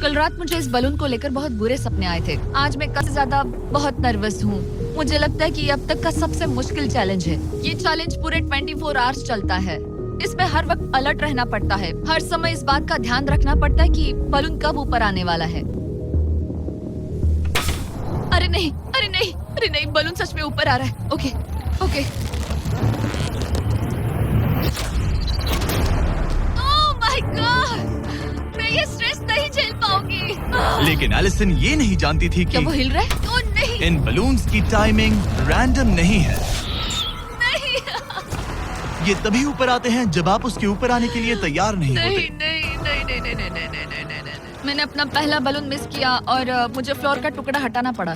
कल रात मुझे इस बलून को लेकर बहुत बुरे सपने आए थे। आज मैं कल से ज्यादा बहुत नर्वस हूँ। मुझे लगता है कि ये अब तक का सबसे मुश्किल चैलेंज है। ये चैलेंज पूरे 24 आवर्स चलता है। इसमें हर वक्त अलर्ट रहना पड़ता है। हर समय इस बात का ध्यान रखना पड़ता है कि बलून कब ऊपर आने वाला है। अरे नहीं, अरे नहीं, अरे नहीं, बलून सच में ऊपर आ रहा है। Okay, okay. Oh my God! मैं ये स्ट्रेस नहीं झेल पाऊंगी। लेकिन एलिसन ये नहीं जानती थी क्या कि वो हिल रहा है? ओह नहीं, इन बलून्स की टाइमिंग रैंडम नहीं है। नहीं, ये तभी ऊपर आते हैं जब आप उसके ऊपर आने के लिए तैयार नहीं नहीं, होते। नहीं, नहीं, नहीं, नहीं, नहीं, नहीं, नहीं, नहीं, नहीं, नहीं। मैंने अपना पहला बलून मिस किया और मुझे फ्लोर का टुकड़ा हटाना पड़ा।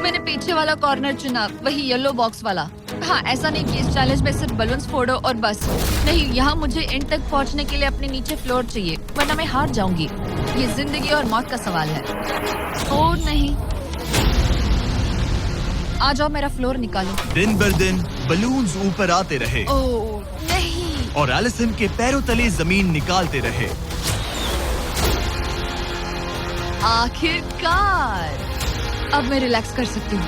मैंने पीछे वाला कॉर्नर चुना, वही येलो बॉक्स वाला। हाँ, ऐसा नहीं कि इस चैलेंज में सिर्फ बलून्स फोड़ो और बस। नहीं, यहाँ मुझे एंड तक पहुँचने के लिए अपने नीचे फ्लोर चाहिए, वरना मैं हार जाऊंगी। ये जिंदगी और मौत का सवाल है। ओह नहीं, आ जाओ, मेरा फ्लोर निकालो। दिन बर दिन बलून्स ऊपर आते रहे ओह नहीं, और एलिसन के पैरों तले जमीन निकालते रहे। आखिरकार अब मैं रिलैक्स कर सकती हूँ।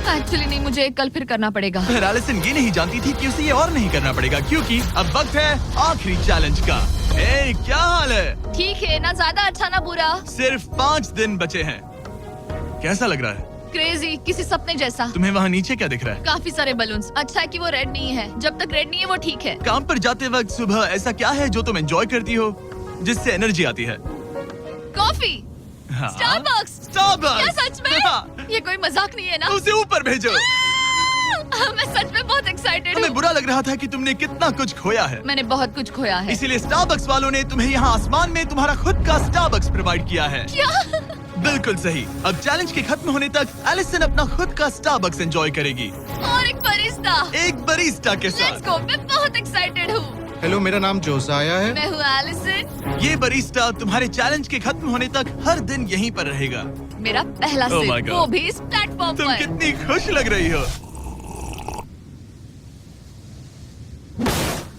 एक्चुअली नहीं, मुझे कल फिर करना पड़ेगा। पर एलिसन ये नहीं जानती थी कि उसे ये और नहीं करना पड़ेगा, क्योंकि अब वक्त है आखिरी चैलेंज का। ए, क्या हाल है? ठीक है, ना ज्यादा अच्छा ना बुरा। सिर्फ 5 दिन बचे हैं। कैसा लग रहा है? क्रेजी, किसी सपने जैसा। तुम्हें वहाँ नीचे क्या दिख रहा है? काफी सारे बलून्स। अच्छा है कि वो रेड नहीं है। जब तक रेड नहीं है वो ठीक है। काम पर जाते वक्त सुबह ऐसा क्या है जो तुम एंजॉय करती हो, जिससे एनर्जी आती है? कॉफी। हाँ। स्टारबक्स। स्टारबक्स। क्या सच में? हाँ। ये कोई मजाक नहीं है ना? उसे ऊपर भेजो। मैं सच में बहुत एक्साइटेड हमें हूँ। बुरा लग रहा था कि तुमने कितना कुछ खोया है। मैंने बहुत कुछ खोया है। इसीलिए स्टारबक्स वालों ने तुम्हें यहाँ आसमान में तुम्हारा खुद का स्टारबक्स प्रोवाइड किया है। क्या? बिल्कुल सही। अब चैलेंज के खत्म होने तक एलिसन अपना खुद का स्टारबक्स एंजॉय करेगी, और एक बरिस्ता। एक बरिस्टा के लेट्स साथ। गो, मैं बहुत एक्साइटेड हूँ। हेलो, मेरा नाम जोसाया है। मैं हूँ एलिसन। ये बरिस्टा तुम्हारे चैलेंज के खत्म होने तक हर दिन यहीं पर रहेगा। मेरा पहला Oh my सिप, God. वो भी इस प्लेटफॉर्म तुम पर। कितनी खुश लग रही हो।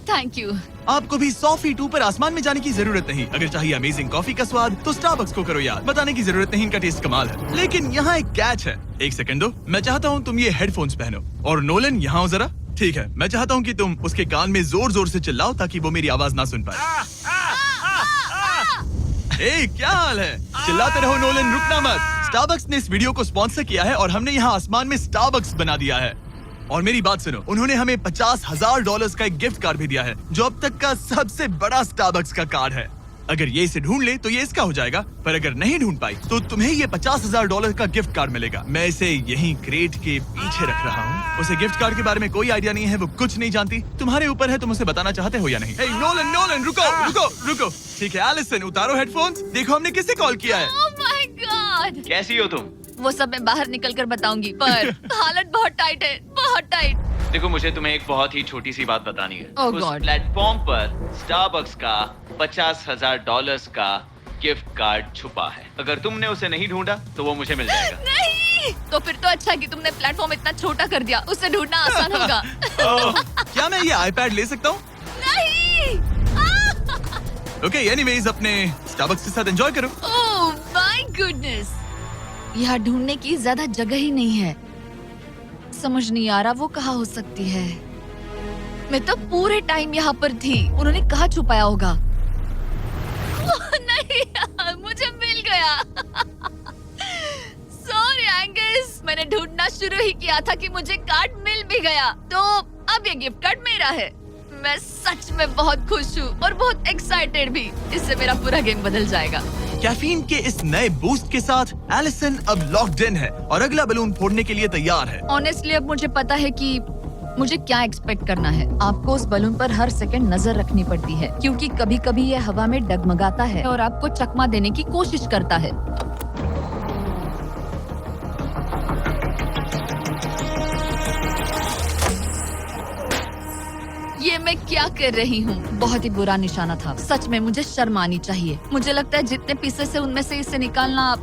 Thank you. आपको भी 100 फीट ऊपर आसमान में जाने की जरूरत नहीं। अगर चाहिए अमेजिंग कॉफी का स्वाद तो स्टारबक्स को करो याद। बताने की जरूरत नहीं, इनका टेस्ट कमाल है। लेकिन यहाँ एक कैच है। एक सेकंड दो, मैं चाहता हूँ तुम ये हेडफोन्स पहनो। और नोलन, यहाँ आओ जरा। ठीक है, मैं चाहता हूँ कि तुम उसके कान में जोर जोर से चिल्लाओ ताकि वो मेरी आवाज ना सुन पाए। ए, क्या हाल है? चिल्लाते रहो नोलन, रुकना मत। स्टारबक्स ने इस वीडियो को स्पॉन्सर किया है और हमने यहाँ आसमान में स्टारबक्स बना दिया है। और मेरी बात सुनो, उन्होंने हमें $50,000 का एक गिफ्ट कार्ड भी दिया है, जो अब तक का सबसे बड़ा स्टारबक्स का कार्ड है। अगर ये इसे ढूंढ ले तो ये इसका हो जाएगा, पर अगर नहीं ढूंढ पाई तो तुम्हें ये $50,000 का गिफ्ट कार्ड मिलेगा। मैं इसे यहीं क्रेट के पीछे रख रहा हूँ। उसे गिफ्ट कार्ड के बारे में कोई आइडिया नहीं है, वो कुछ नहीं जानती। तुम्हारे ऊपर है, तुम उसे बताना चाहते हो या नहीं। हे नोलन, नोलन, रुको रुको रुको। ठीक है एलिसन, उतारो हेडफोन्स। देखो हमने किसे कॉल किया है। Oh my God! कैसी हो तुम? वो सब मैं बाहर निकल कर बताऊंगी, पर हालत बहुत टाइट है, बहुत टाइट। देखो, मुझे तुम्हें एक बहुत ही छोटी सी बात बतानी है। Oh उस God. प्लेटफॉर्म पर स्टारबक्स का $50,000 का गिफ्ट कार्ड छुपा है। अगर तुमने उसे नहीं ढूंढा तो वो मुझे मिल जाएगा। नहीं, तो फिर तो अच्छा कि तुमने प्लेटफॉर्म इतना छोटा कर दिया, उसे ढूंढना आसान होगा। ओह, क्या मैं ये आईपैड ले सकता हूँ? नहीं। ओके, एनीवेज अपने स्टारबक्स के साथ एंजॉय करो। ओह माय गुडनेस, यहाँ ढूंढने की ज्यादा जगह ही नहीं है। समझ नहीं आ रहा वो कहाँ हो सकती है। मैं तो पूरे टाइम यहाँ पर थी, उन्होंने कहाँ छुपाया होगा। नहीं, मुझे मिल गया। सॉरी एंगस, मैंने ढूंढना शुरू ही किया था कि मुझे कार्ड मिल भी गया। तो अब ये गिफ्ट कार्ड मेरा है। मैं सच में बहुत खुश हूँ और बहुत एक्साइटेड भी। इससे मेरा पूरा गेम बदल जाएगा। कैफीन के इस नए बूस्ट के साथ एलिसन अब लॉक्ड इन है और अगला बलून फोड़ने के लिए तैयार है। ऑनेस्टली अब मुझे पता है कि मुझे क्या एक्सपेक्ट करना है। आपको उस बलून पर हर सेकंड नजर रखनी पड़ती है, क्योंकि कभी कभी ये हवा में डगमगाता है और आपको चकमा देने की कोशिश करता है। ये मैं क्या कर रही हूँ? बहुत ही बुरा निशाना था। सच में मुझे शर्म आनी चाहिए। मुझे लगता है जितने पीसेस है उनमें से इसे निकालना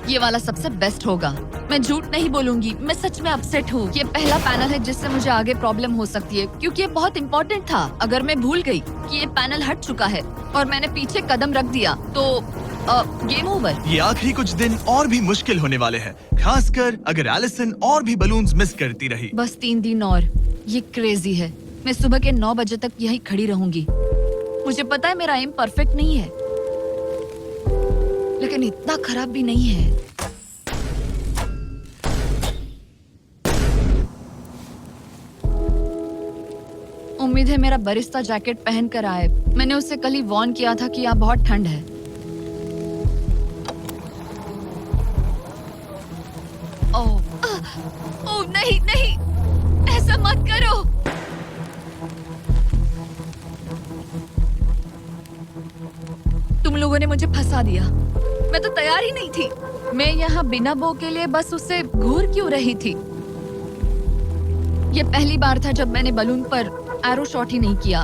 ये वाला सबसे बेस्ट होगा। मैं झूठ नहीं बोलूंगी, मैं सच में अपसेट हूँ। ये पहला पैनल है जिससे मुझे आगे प्रॉब्लम हो सकती है, क्योंकि ये बहुत इम्पोर्टेंट था। अगर मैं भूल गई कि ये पैनल हट चुका है और मैंने पीछे कदम रख दिया तो गेम ओवर। ये आखिरी कुछ दिन और भी मुश्किल होने वाले हैं, खासकर अगर एलिसन और भी बलून्स मिस करती रही। बस 3 दिन और। ये क्रेजी है। मैं सुबह के 9 बजे तक यहीं खड़ी रहूंगी। मुझे पता है मेरा एम परफेक्ट नहीं है, लेकिन इतना खराब भी नहीं है। उम्मीद है मेरा बरिस्ता जैकेट पहन कर आए। मैंने उससे कल ही वार्न किया था कि यहाँ बहुत ठंड है। ओह नहीं नहीं, ऐसा मत करो। तुम लोगों ने मुझे फंसा दिया। मैं तो तैयार ही नहीं थी। मैं यहाँ बिना बो के लिए बस उससे घूर क्यों रही थी। ये पहली बार था जब मैंने बलून पर एरो शॉट ही नहीं किया।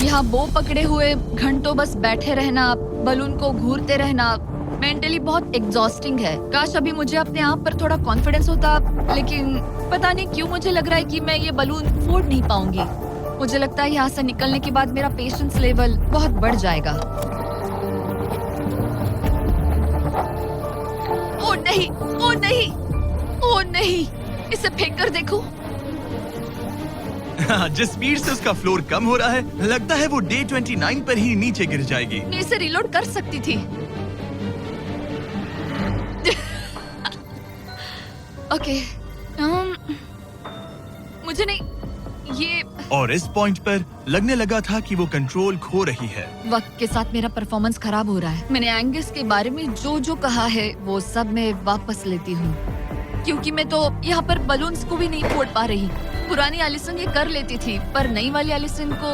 यहाँ बो पकड़े हुए घंटों बस बैठे रहना, बलून को घूरते रहना मेंटली बहुत एग्जॉस्टिंग है। काश अभी मुझे अपने आप पर थोड़ा कॉन्फिडेंस होता, लेकिन पता नहीं क्यों मुझे लग रहा है कि मैं ये बलून फोड़ नहीं पाऊंगी। मुझे लगता है यहाँ से निकलने के बाद मेरा पेशेंस लेवल बहुत बढ़ जाएगा। ओ नहीं, ओ नहीं, ओ नहीं, इसे फेंक कर देखो। जिस स्पीड से उसका फ्लोर कम हो रहा है, लगता है वो डे 29 पर ही नीचे गिर जाएगी। मैं इसे रिलोड कर सकती थी। ओके, मुझे नहीं ये। और इस पॉइंट पर लगने लगा था कि वो कंट्रोल खो रही है। वक्त के साथ मेरा परफॉर्मेंस खराब हो रहा है। मैंने एंगस के बारे में जो जो कहा है वो सब मैं वापस लेती हूँ, क्योंकि मैं तो यहाँ पर बलून्स को भी नहीं फोड़ पा रही। पुरानी एलिसन ये कर लेती थी, पर नई वाली एलिसन को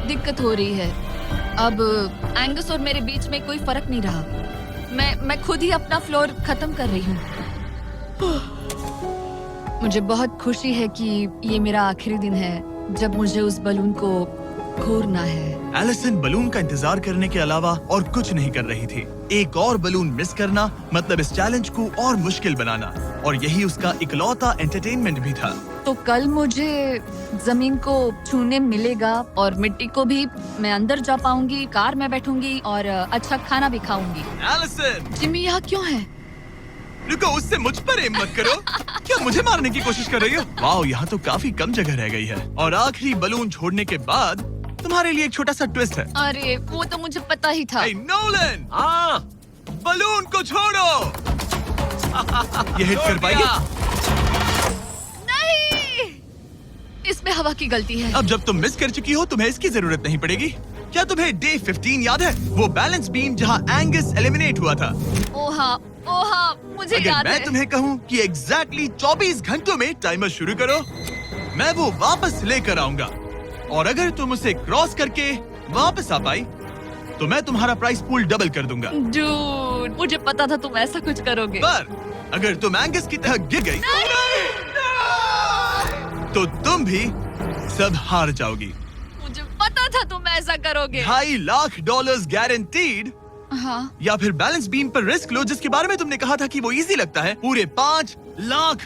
दिक्कत हो रही है। अब एंगस और मेरे बीच में कोई फर्क नहीं रहा। मैं खुद ही अपना फ्लोर खत्म कर रही हूँ। मुझे बहुत खुशी है कि ये मेरा आखिरी दिन है जब मुझे उस बलून को घूरना है। एलिसन बलून का इंतजार करने के अलावा और कुछ नहीं कर रही थी। एक और बलून मिस करना मतलब इस चैलेंज को और मुश्किल बनाना, और यही उसका इकलौता एंटरटेनमेंट भी था। तो कल मुझे जमीन को छूने मिलेगा और मिट्टी को भी। मैं अंदर जा पाऊंगी, कार में बैठूंगी और अच्छा खाना भी खाऊंगी। एलिसन, जिमी यहाँ क्यों है? रुको, उससे मुझ पर एम मत करो। क्या मुझे मारने की कोशिश कर रही हो? वाओ, यहाँ तो काफी कम जगह रह गई है। और आखिरी बलून छोड़ने के बाद तुम्हारे लिए एक छोटा सा ट्विस्ट है। अरे वो तो मुझे पता ही था। Hey, Nolan! बलून को छोड़ो। ये हिट कर पाएगी? नहीं, इसमें हवा की गलती है। अब जब तुम मिस कर चुकी हो, तुम्हें इसकी जरूरत नहीं पड़ेगी। क्या तुम्हें डे 15 याद है? वो बैलेंस बीम जहाँ एंगस एलिमिनेट हुआ था। ओहा, मुझे अगर याद मैं है। तुम्हें कहूँ कि एग्जैक्टली 24 घंटों में टाइमर शुरू करो, मैं वो वापस लेकर आऊंगा। और अगर तुम उसे क्रॉस करके वापस आ पाई, तो मैं तुम्हारा प्राइस पूल डबल कर दूंगा। डूड, मुझे पता था तुम ऐसा कुछ करोगे। पर अगर तुम एंगस की तरह गिर गई, तो तुम भी सब हार जाओगी। मुझे पता था तुम ऐसा करोगे। $2.5 लाख गारंटीड। हाँ, या फिर बैलेंस बीम पर रिस्क लो, जिसके बारे में तुमने कहा था कि वो इजी लगता है, पूरे $5 लाख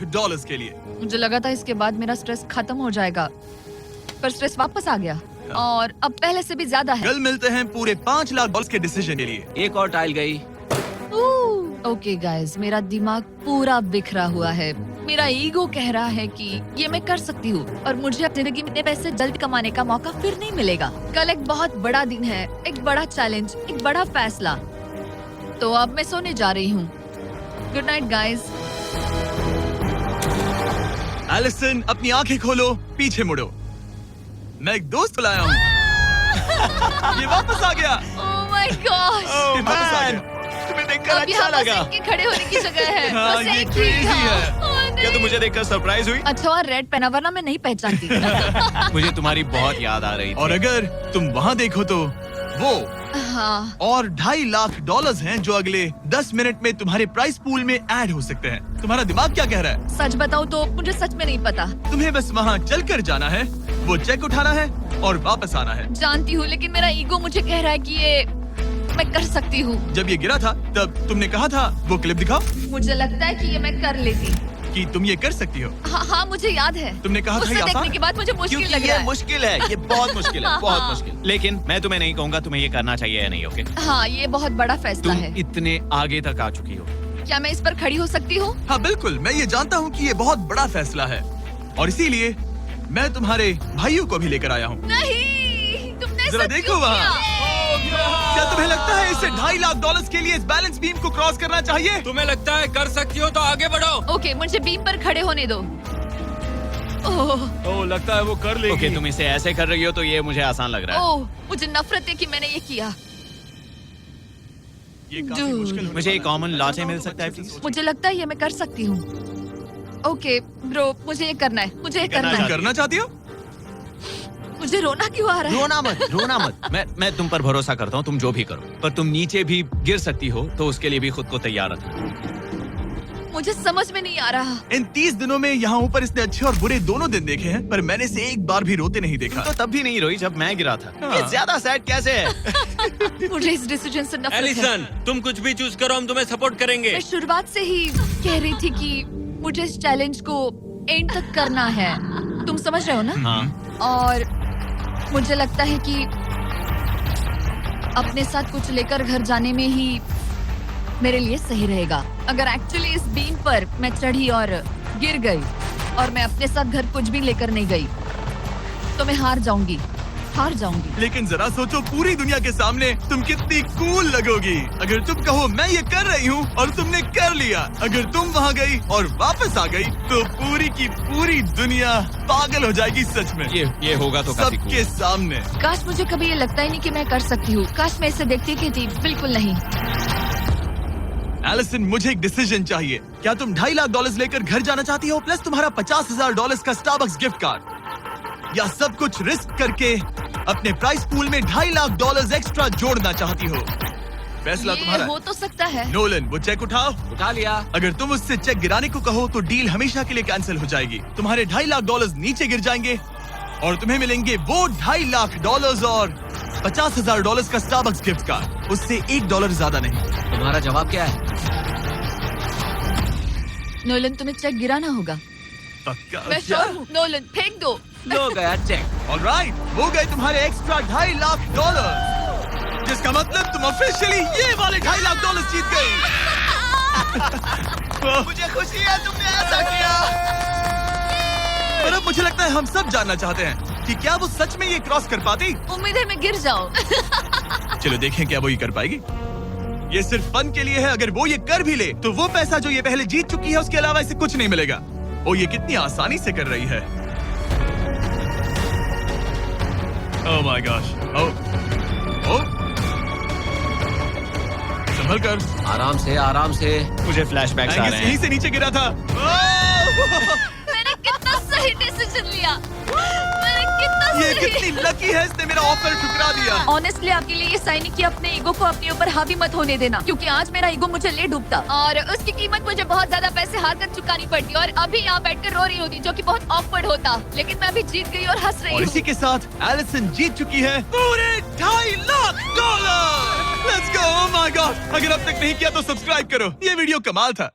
के लिए। मुझे लगा था इसके बाद मेरा स्ट्रेस खत्म हो जाएगा, पर स्ट्रेस वापस आ गया और अब पहले से भी ज्यादा है। कल मिलते हैं पूरे $5 लाख के डिसीजन के लिए। एक और टाइल गई। ओके गाइस, मेरा दिमाग पूरा बिखरा हुआ है। मेरा ईगो कह रहा है कि ये मैं कर सकती हूँ और मुझे अपनी जिंदगी में इतने पैसे जल्द कमाने का मौका फिर नहीं मिलेगा। कल एक बहुत बड़ा दिन है, एक बड़ा चैलेंज, एक बड़ा फैसला। तो अब मैं सोने जा रही हूँ। Good night guys. एलिसन, अपनी आंखें खोलो, पीछे मुड़ो। मैं एक दोस्त लाया हूँ। ये वापस आ गया। Oh my God. ये वापस आ गया। तुम्हें देखकर अब अच्छा यहाँ बस लगा। इनके खड़े होने की जगह है। हाँ, बस ये एक ही, crazy हाँ। है। ओह, नहीं। क्या तुम मुझे देखकर सरप्राइज हुई? अच्छा, और रेड पहना, वरना मैं नहीं पहचानती। मुझे तुम्हारी बहुत याद आ रही थी। और अगर तुम वहाँ देखो तो वो हाँ, और $2.5 लाख हैं जो अगले 10 मिनट में तुम्हारे प्राइस पूल में ऐड हो सकते हैं। तुम्हारा दिमाग क्या कह रहा है? सच बताऊँ तो मुझे सच में नहीं पता। तुम्हें बस वहाँ चल कर जाना है, वो चेक उठाना है और वापस आना है। जानती हूँ, लेकिन मेरा ईगो मुझे कह रहा है कि ये मैं कर सकती हूँ। जब ये गिरा था तब तुमने कहा था वो क्लिप दिखाओ। मुझे लगता है कि ये मैं कर लेती। कि तुम ये कर सकती हो। हाँ हाँ मुझे याद है। तुमने कहा था उसे ये आसान देखने है। के बाद मुझे मुश्किल क्योंकि लग ये रहा है। मुश्किल है, ये बहुत मुश्किल है, बहुत हाँ। मुश्किल। लेकिन मैं तुम्हें नहीं कहूंगा तुम्हें ये करना चाहिए या नहीं, ओके? हाँ ये बहुत बड़ा फैसला तुम है। इतने आगे तक आ चुकी हो। क्या मैं इस पर खड़ी हो सकती हूँ? हाँ बिल्कुल, मैं ये जानता हूँ कि ये बहुत बड़ा फैसला है और इसीलिए मैं तुम्हारे भाइयों को भी लेकर आया हूँ। नहीं, तुमने जरा ऐसा देखो क्यों वहाँ। किया? क्या तुम्हें लगता है इसे $2.5 लाख के लिए इस बैलेंस बीम को क्रॉस करना चाहिए? तुम्हें लगता है कर सकती हो तो आगे बढ़ो। ओके मुझे बीम पर खड़े होने दो। ओह ओह लगता है वो कर लेगी। ओके, तुम इसे ऐसे कर रही हो तो ये मुझे आसान लग रहा है। ओह मुझे नफरत है कि मैंने ये किया। ये काफी Dude. मुश्किल होने मुझे एक वाला है। कॉमन लॉ से मिल सकता है, प्लीज? मुझे लगता है ये मैं कर सकती हूँ। ओके ब्रो मुझे ये करना है, मुझे ये करना करना तुम है। करना चाहती हो? मुझे रोना क्यों आ रहा है? रोना मत, रोना मत। मैं तुम पर भरोसा करता हूँ, तुम जो भी करो। पर तुम नीचे भी गिर सकती हो, तो उसके लिए भी खुद को तैयार रखो। मुझे समझ में नहीं आ रहा। इन 30 दिनों में यहाँ ऊपर इसने अच्छे और बुरे दोनों दिन देखे हैं, पर मैंने इसे एक बार भी रोते नहीं देखा। तो तब भी नहीं रोई जब मैं गिरा था। हाँ। ये ज्यादा सैड कैसे है? मुझे इस डिसीजन से नफरत है। एलिसन तुम कुछ भी चूज करो, हम तुम्हें सपोर्ट करेंगे। मैं शुरुआत से ही कह रही थी कि मुझे इस चैलेंज को एंड तक करना है। तुम समझ रहे हो ना? हाँ। और मुझे लगता है कि अपने साथ कुछ लेकर घर जाने में ही मेरे लिए सही रहेगा। अगर एक्चुअली इस बीम पर मैं चढ़ी और गिर गई और मैं अपने साथ घर कुछ भी लेकर नहीं गई तो मैं हार जाऊंगी। लेकिन जरा सोचो, पूरी दुनिया के सामने तुम कितनी कूल लगोगी अगर तुम कहो मैं ये कर रही हूँ और तुमने कर लिया। अगर तुम वहाँ गई और वापस आ गई तो पूरी की पूरी दुनिया पागल हो जाएगी सच में। ये होगा तो काफी सबके सामने। काश मुझे कभी ये लगता ही नहीं कि मैं कर सकती हूँ। काश मैं इसे देखती कि जी बिल्कुल नहीं। एलिसन मुझे एक डिसीजन चाहिए। क्या तुम $2.5 लाख लेकर घर जाना चाहती हो प्लस तुम्हारा $50,000 का स्टारबक्स गिफ्ट कार्ड, या सब कुछ रिस्क करके अपने प्राइस पूल में $2.5 लाख एक्स्ट्रा जोड़ना चाहती हो? फैसला ये तुम्हारा हो है। तो सकता है। नोलन वो चेक उठाओ। उठा लिया। अगर तुम उससे चेक गिराने को कहो तो डील हमेशा के लिए कैंसिल हो जाएगी। तुम्हारे $2.5 लाख नीचे गिर जाएंगे और तुम्हें मिलेंगे वो $2.5 लाख और $50,000 का स्टारबक्स गिफ्ट कार्ड। उससे $1 ज्यादा नहीं। तुम्हारा जवाब क्या है? नोलन तुम्हें चेक गिराना होगा। पक्का? मैं श्योर हूँ। नोलन फेंक दो। लो गया चेक। ऑलराइट, हो गए तुम्हारे एक्स्ट्रा $2.5 लाख, जिसका मतलब तुम ऑफिशियली ये वाले $2.5 लाख जीत गई। मुझे खुशी है तुमने ऐसा किया। पर अब मुझे लगता है हम सब जानना चाहते हैं कि क्या वो सच में ये क्रॉस कर पाती। उम्मीद है मैं गिर जाऊं। चलो देखें क्या वो ये कर पाएगी। ये सिर्फ फन के लिए है। अगर वो ये कर भी ले तो वो पैसा जो ये पहले जीत चुकी है उसके अलावा इसे कुछ नहीं मिलेगा। वो ये कितनी आसानी से कर रही है। Oh my gosh. ओह संभल कर। आराम से। मुझे फ्लैशबैक्स आ रहे यहीं हैं। से नीचे गिरा था। ओह! मैंने कितना सही डिसीजन लिया। मैंने कितना ये सही। कितनी लकी है, इसने मेरा ऑफर ठुकरा दिया। ऑनेस्टली आपके लिए ये साइन कि अपने ईगो को अपने ऊपर हावी मत होने देना, क्योंकि आज मेरा ईगो मुझे ले डूबता और उसकी कीमत मुझे बहुत ज्यादा पैसे हार कर चुकानी पड़ती और अभी यहाँ बैठकर रो रही होती, जो कि बहुत ऑकवर्ड होता। लेकिन मैं अभी जीत गई और हंस रही और हूँ। इसी के साथ एलिसन जीत चुकी है पूरे $2.5 lakh. Let's go. Oh my God, अगर अब तक नहीं किया तो सब्सक्राइब करो। ये वीडियो कमाल था।